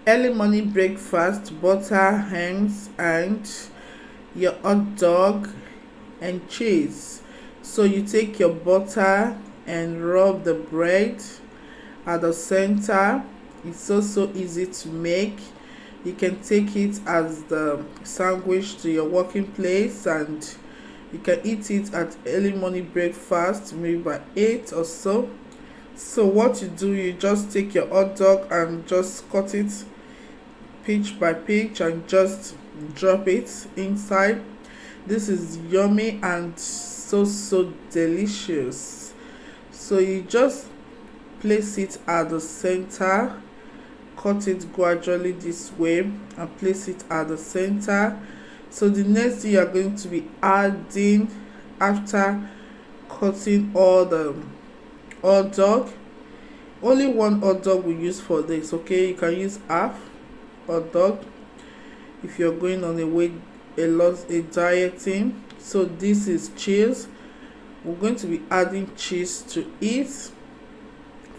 early morning breakfast, butter, eggs, and your hot dog and cheese. So you take your butter and rub the bread at the center. It's also easy to make. You can take it as the sandwich to your working place, and you can eat it at early morning breakfast, maybe by 8 or so. So what you do, you just take your hot dog and just cut it pitch by pitch and just drop it inside. This is yummy and so delicious. So you just place it at the center, cut it gradually this way and place it at the center. So the next thing you are going to be adding after cutting all the hot dog, only one hot dog we use for this, okay? You can use half hot dog if you're going on a dieting. So this is cheese. We're going to be adding cheese to it.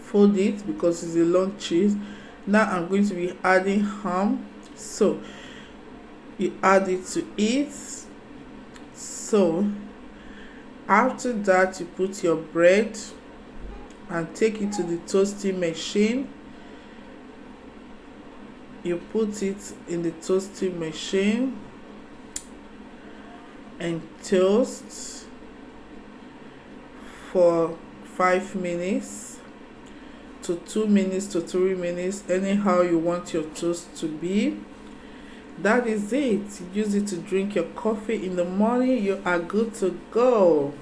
Fold it because it's a long cheese. Now I'm going to be adding ham. So you add it to it. So after that, you put your bread and take it to the toasting machine. You put it in the toasting machine and toast for 5 minutes to 2 minutes to 3 minutes, anyhow you want your toast to be. That is it. Use it to drink your coffee in the morning. You are good to go.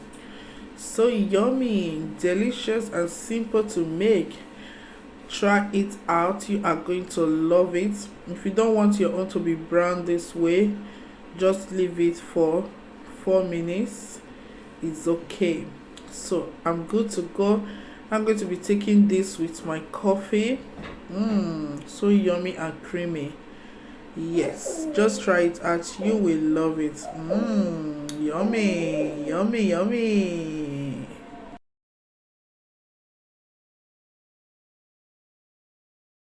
So yummy, delicious, and simple to make. Try it out. You are going to love it. If you don't want your own to be brown this way, just leave it for 4 minutes. It's okay. So I'm good to go. I'm going to be taking this with my coffee. So yummy and creamy. Yes, just try it out. You will love it. Yummy, yummy, yummy.